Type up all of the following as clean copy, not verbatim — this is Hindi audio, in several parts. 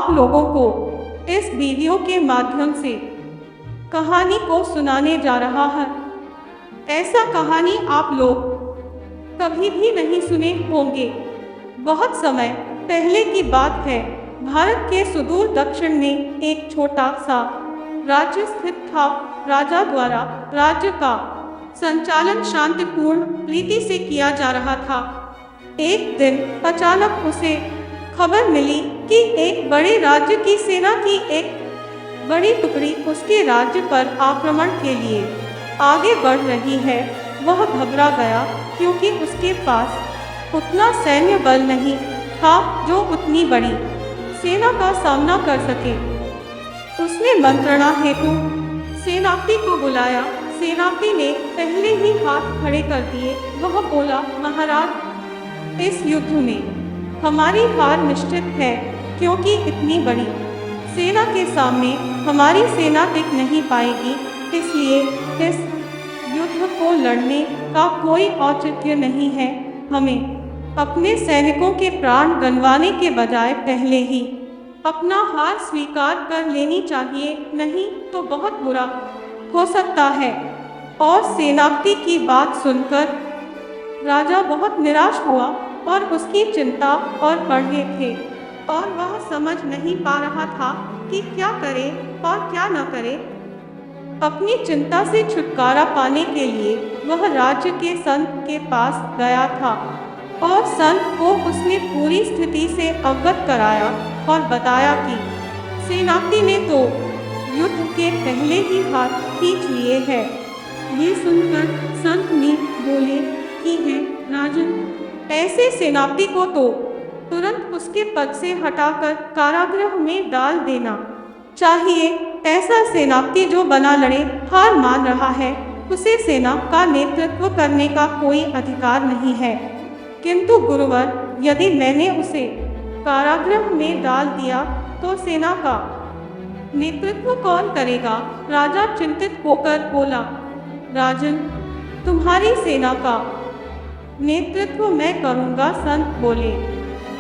आप लोगों को इस वीडियो के माध्यम से कहानी को सुनाने जा रहा है। ऐसा कहानी आप लोग कभी भी नहीं सुने होंगे। बहुत समय पहले की बात है। भारत के सुदूर दक्षिण में एक छोटा सा राज्य स्थित था। राजा द्वारा राज्य का संचालन शांतिपूर्ण रीति से किया जा रहा था। एक दिन अचानक उसे खबर मिली कि एक बड़े राज्य की सेना की एक बड़ी टुकड़ी उसके राज्य पर आक्रमण के लिए आगे बढ़ रही है। वह घबरा गया क्योंकि उसके पास उतना सैन्य बल नहीं था जो उतनी बड़ी सेना का सामना कर सके। उसने मंत्रणा हेतु सेनापति को बुलाया। सेनापति ने पहले ही हाथ खड़े कर दिए। वह बोला, महाराज, इस युद्ध में हमारी हार निश्चित है, क्योंकि इतनी बड़ी सेना के सामने हमारी सेना टिक नहीं पाएगी। इसलिए इस युद्ध को लड़ने का कोई औचित्य नहीं है। हमें अपने सैनिकों के प्राण गंवाने के बजाय पहले ही अपना हार स्वीकार कर लेनी चाहिए, नहीं तो बहुत बुरा हो सकता है। और सेनापति की बात सुनकर राजा बहुत निराश हुआ और उसकी चिंता और बढ़े थे, और वह समझ नहीं पा रहा था कि क्या करे और क्या न करे। अपनी चिंता से छुटकारा पाने के लिए वह राज्य के संत के पास गया था और संत को उसने पूरी स्थिति से अवगत कराया और बताया कि सेनापति ने तो युद्ध के पहले ही हाथ खींच लिए हैं। ये सुनकर संत ने बोले कि है राजन, ऐसे सेनापति को तो तुरंत उसके पद से हटाकर कारागृह में डाल देना चाहिए। ऐसा सेनापति जो बना लड़े हार मान रहा है, उसे सेना का नेतृत्व करने का कोई अधिकार नहीं है। किंतु गुरुवर, यदि मैंने उसे कारागृह में डाल दिया तो सेना का नेतृत्व कौन करेगा? राजा चिंतित होकर बोला, राजन, तुम्हारी सेना का नेतृत्व मैं करूंगा, संत बोले।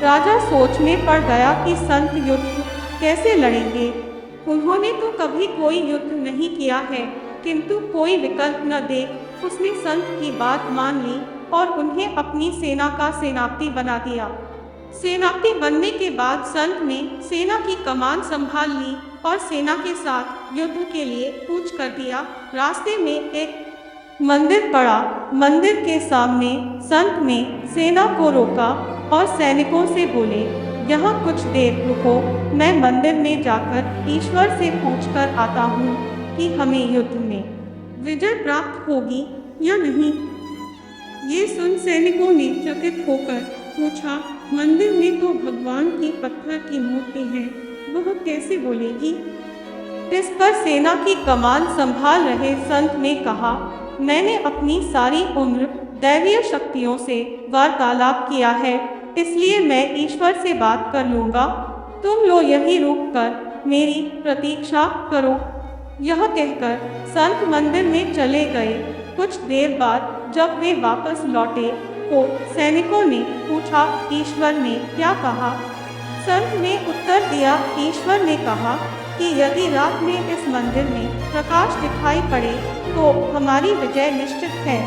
राजा सोच में पड़ गया कि संत युद्ध कैसे लड़ेंगे। उन्होंने तो कभी कोई युद्ध नहीं किया है, किंतु कोई विकल्प न देख उसने संत की बात मान ली और उन्हें अपनी सेना का सेनापति बना दिया। सेनापति बनने के बाद संत ने सेना की कमान संभाल ली और सेना के साथ युद्ध के लिए कूच कर दिया। रास्ते में एक मंदिर पड़ा। मंदिर के सामने संत ने सेना को रोका और सैनिकों से बोले, यहाँ कुछ देर रुको, मैं मंदिर में जाकर ईश्वर से पूछकर आता हूँ कि हमें युद्ध में विजय प्राप्त होगी या नहीं। ये सुन सैनिकों ने चकित होकर पूछा, मंदिर में तो भगवान की पत्थर की मूर्ति है, वह कैसे बोलेगी? इस पर सेना की कमान संभाल रहे संत ने कहा, मैंने अपनी सारी उम्र दैवीय शक्तियों से वार्तालाप किया है, इसलिए मैं ईश्वर से बात कर लूँगा। तुम लोग यहीं रुककर मेरी प्रतीक्षा करो। यह कहकर संत मंदिर में चले गए। कुछ देर बाद जब वे वापस लौटे तो सैनिकों ने पूछा, ईश्वर ने क्या कहा? संत ने उत्तर दिया, ईश्वर ने कहा कि यदि रात में इस मंदिर में प्रकाश दिखाई पड़े तो हमारी विजय निश्चित है।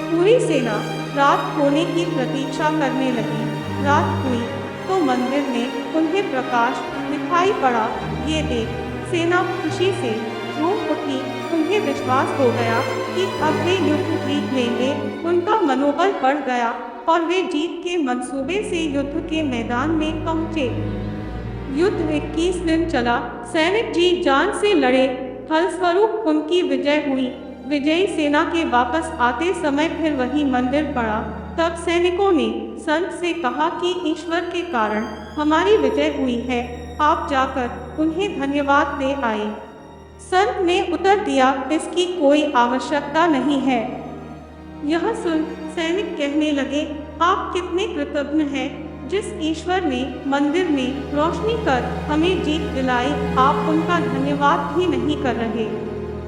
पूरी सेना रात होने की प्रतीक्षा करने लगी। रात हुई तो मंदिर में उन्हें प्रकाश दिखाई पड़ा। ये देख सेना खुशी से झूम उठी। उन्हें विश्वास हो गया कि अब वे युद्ध जीत लेंगे। उनका मनोबल बढ़ गया और वे जीत के मंसूबे से युद्ध के मैदान में पहुंचे। युद्ध 21 दिन चला। सैनिक जी जान से लड़े, फलस्वरूप उनकी विजय हुई। विजयी सेना के वापस आते समय फिर वही मंदिर पड़ा। तब सैनिकों ने संत से कहा कि ईश्वर के कारण हमारी विजय हुई है, आप जाकर उन्हें धन्यवाद दे आए। संत ने उत्तर दिया, इसकी कोई आवश्यकता नहीं है। यह सुन सैनिक कहने लगे, आप कितने कृतज्ञ हैं, जिस ईश्वर ने मंदिर में रोशनी कर हमें जीत दिलाई, आप उनका धन्यवाद भी नहीं कर रहे।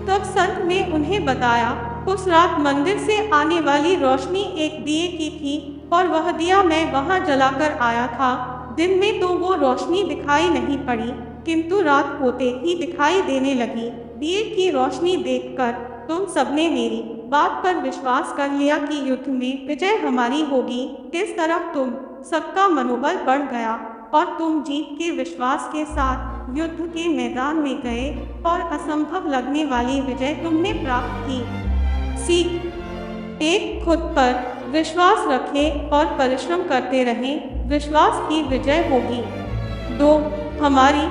तब संत ने उन्हें बताया, उस रात मंदिर से आने वाली रोशनी एक दिए की थी और वह दिया मैं वहां जलाकर आया था। दिन में तो वो रोशनी दिखाई नहीं पड़ी, किंतु रात होते ही दिखाई देने लगी। दिए की रोशनी देखकर तुम सबने मेरी बात पर विश्वास कर लिया कि युद्ध में विजय हमारी होगी। इस तरफ तुम सबका मनोबल बढ़ गया और तुम जीत के विश्वास के साथ युद्ध के मैदान में गए और असंभव लगने वाली विजय तुमने प्राप्त की। सीख एक, खुद पर विश्वास रखें और परिश्रम करते रहें, विश्वास की विजय होगी। 2, हमारी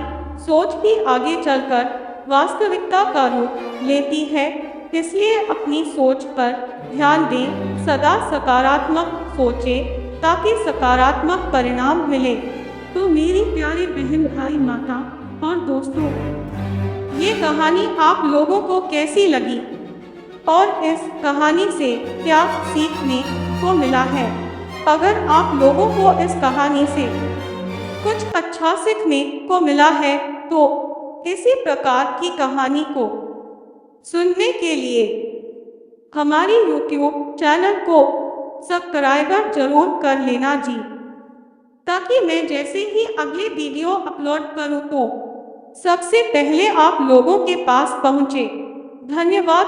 सोच भी आगे चलकर वास्तविकता का रूप लेती है, इसलिए अपनी सोच पर ध्यान दें, सदा सकारात्मक सोचें ताकि सकारात्मक परिणाम मिले। तो मेरी प्यारे बहन भाई माता और दोस्तों, ये कहानी आप लोगों को कैसी लगी और इस कहानी से क्या सीखने को मिला है? अगर आप लोगों को इस कहानी से कुछ अच्छा सीखने को मिला है तो इसी प्रकार की कहानी को सुनने के लिए हमारी YouTube चैनल को सब्सक्राइब जरूर कर लेना जी, ताकि मैं जैसे ही अगले वीडियो अपलोड करूं तो सबसे पहले आप लोगों के पास पहुंचे। धन्यवाद।